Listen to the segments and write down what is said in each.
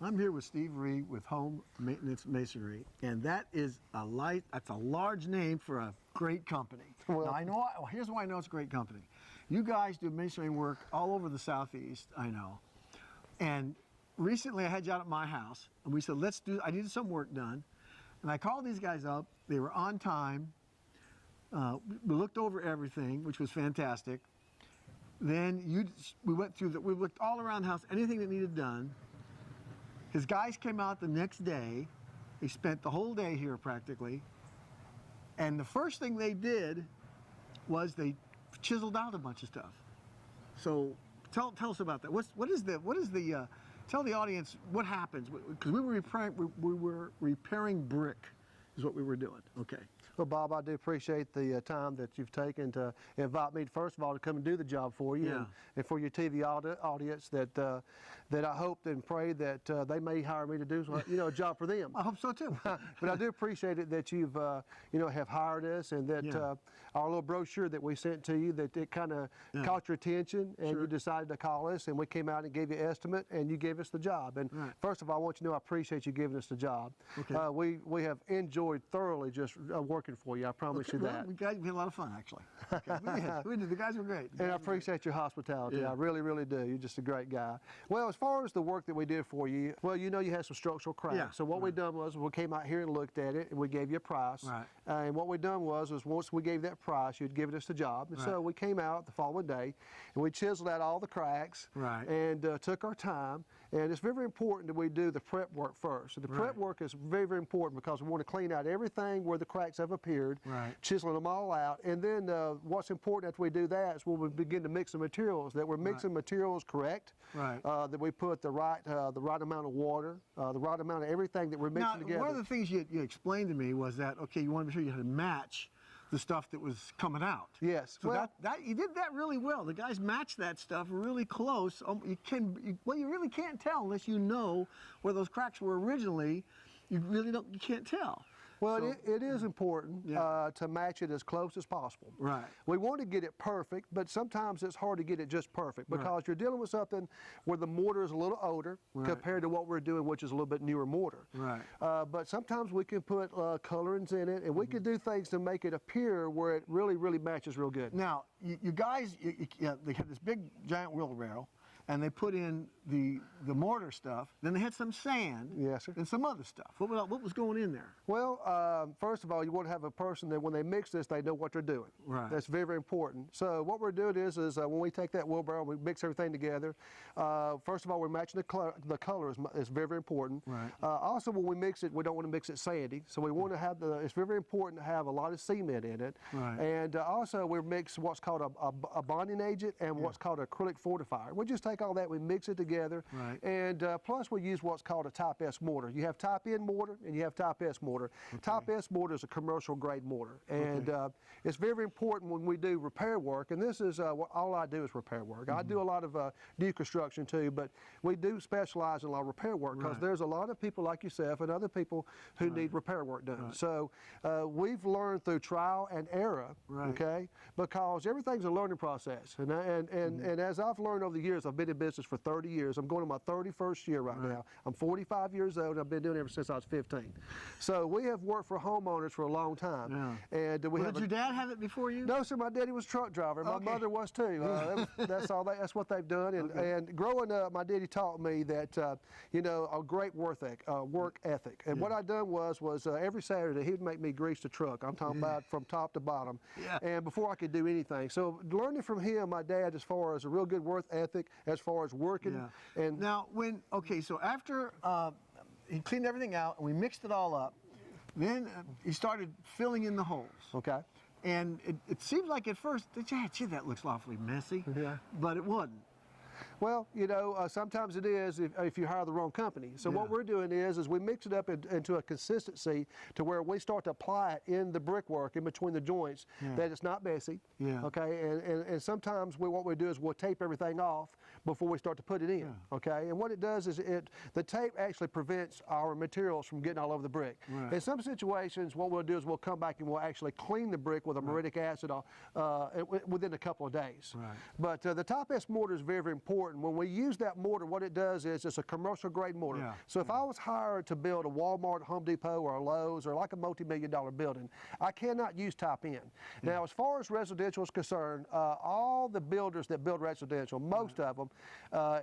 I'm here with Steve Reed with Home Maintenance Masonry, and that's a large name for a great company. Well, now here's why I know it's a great company. You guys do masonry work all over the Southeast, I know. And recently I had you out at my house, and we said, I needed some work done. And I called these guys up, they were on time. We looked over everything, which was fantastic. Then we looked all around the house, anything that needed done. His guys came out the next day. They spent the whole day here practically. And the first thing they did was they chiseled out a bunch of stuff. So tell us about that. Tell the audience what happens, because we were repairing brick is what we were doing. Okay. Well, Bob, I do appreciate the time that you've taken to invite me, first of all, to come and do the job for you, and for your TV audience that I hope and pray that they may hire me to do a job for them. I hope so too. But I do appreciate it that you've have hired us, and that our little brochure that we sent to you, that it kind of caught your attention, and you decided to call us, and we came out and gave you an estimate, and you gave us the job. And first of all, I want you to know I appreciate you giving us the job. Okay. We have enjoyed thoroughly just working for you. I promise you that. We had a lot of fun, actually. Okay. We did. The guys were great. And I appreciate your hospitality. I really, really do. You're just a great guy. Well, as far as the work that we did for you, well, you had some structural cracks. So what we done was we came out here and looked at it, and we gave you a price. And what we done was once we gave that price, you'd given us the job. And so we came out the following day, and we chiseled out all the cracks, and took our time. And it's very, very important that we do the prep work first. And the prep work is very, very important because we want to clean out everything where the cracks have appeared, chiseling them all out. And then what's important after we do that is when we begin to mix the materials, that we're mixing materials correct, that we put the right amount of water, the right amount of everything that we're mixing together. One of the things you explained to me was that, okay, you want to be sure you had to match the stuff that was coming out. Yes. So you did that really well. The guys matched that stuff really close. You really can't tell unless you know where those cracks were originally. You can't tell. Well, it is important to match it as close as possible. We want to get it perfect, but sometimes it's hard to get it just perfect because you're dealing with something where the mortar is a little older compared to what we're doing, which is a little bit newer mortar. But sometimes we can put colorings in it, and we can do things to make it appear where it really, really matches real good. Now, you guys, they had this big giant wheelbarrow, and they put in the mortar stuff. Then they had some sand, and some other stuff. What was going in there? Well, first of all, you want to have a person that when they mix this, they know what they're doing. That's very, very important. So what we're doing is when we take that wheelbarrow, we mix everything together. First of all, we're matching the color is very, very important. Also, when we mix it, we don't want to mix it sandy. So we want to have it's very, very important to have a lot of cement in it. And also, we mix what's called a bonding agent and what's called acrylic fortifier. We just take all that, we mix it together, and plus we use what's called a type S mortar. You have type N mortar and you have type S mortar. Type S mortar is a commercial grade mortar, and it's very, very important when we do repair work, and this is all I do is repair work. I do a lot of new construction too, but we do specialize in a lot of repair work because there's a lot of people like yourself and other people who need repair work done. So we've learned through trial and error, okay, because everything's a learning process, and as I've learned over the years, I've been in business for 30 years. I'm going to my 31st year right now. I'm 45 years old. I've been doing it ever since I was 15. So we have worked for homeowners for a long time. And did your dad have it before you? No, sir. My daddy was a truck driver. My mother was too. That's what they've done. And growing up, my daddy taught me that a great work ethic. And what I done was every Saturday he would make me grease the truck. I'm talking about from top to bottom. And before I could do anything. So learning from him, my dad, as far as a real good work ethic, as far as working. And now so after he cleaned everything out and we mixed it all up, then he started filling in the holes. And it seemed like at first, gee, that looks awfully messy, but it wasn't. Well, sometimes it is if you hire the wrong company. So what we're doing is we mix it up into a consistency to where we start to apply it in the brickwork in between the joints, that it's not messy. Okay, and sometimes what we do is we'll tape everything off before we start to put it in, okay? And what it does is the tape actually prevents our materials from getting all over the brick. Right. In some situations, what we'll do is we'll come back and we'll actually clean the brick with a muriatic acid within a couple of days. Right. But the Top S mortar is very, very important. When we use that mortar, what it does is it's a commercial grade mortar. Yeah. So if I was hired to build a Walmart, Home Depot, or a Lowe's, or like a multi-million-dollar building, I cannot use Top N. Now, as far as residential is concerned, all the builders that build residential, most of them,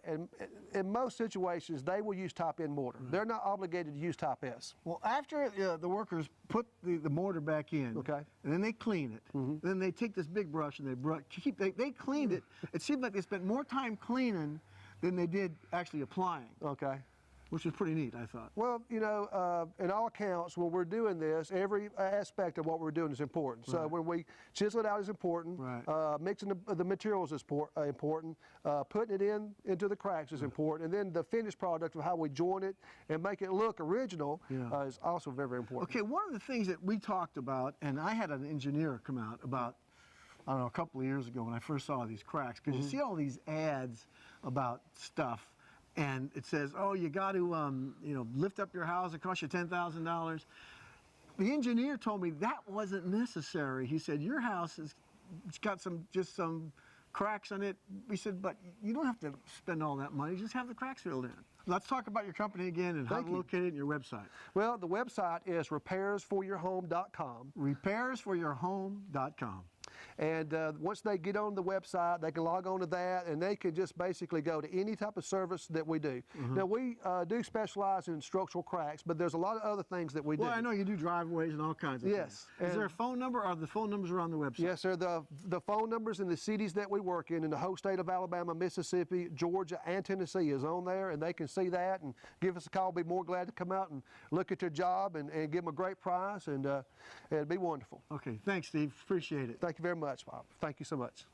and in most situations, they will use Top N mortar. They're not obligated to use Top S. Well, after the workers put the mortar back in, Okay. and then they clean it, then they take this big brush and they cleaned it. It seemed like they spent more time cleaning than they did actually applying, Okay. which was pretty neat, I thought. Well, you know, in all accounts, when we're doing this, every aspect of what we're doing is important. So when we chisel it out is important. Right. Mixing the materials is important. Putting it into the cracks is important. And then the finished product of how we join it and make it look original is also very, very important. Okay, one of the things that we talked about, and I had an engineer come out about, I don't know, a couple of years ago when I first saw these cracks, because you see all these ads about stuff, and it says, oh, you got to, you know, lift up your house, it costs you $10,000. The engineer told me that wasn't necessary. He said, your house has got just some cracks on it. We said, but you don't have to spend all that money, just have the cracks filled in. Let's talk about your company again and how to locate it and your website. Well, the website is repairsforyourhome.com. Repairsforyourhome.com. And once they get on the website, they can log on to that, and they can just basically go to any type of service that we do. Now, we do specialize in structural cracks, but there's a lot of other things that we do. Well, I know you do driveways and all kinds of things. Is there a phone number, or the phone numbers are on the website? Yes, sir. The phone numbers in the cities that we work in the whole state of Alabama, Mississippi, Georgia, and Tennessee is on there, and they can see that and give us a call. Be more glad to come out and look at your job and give them a great price, and it'd be wonderful. Okay, thanks, Steve. Appreciate it. Thank you very much, Bob. Thank you so much.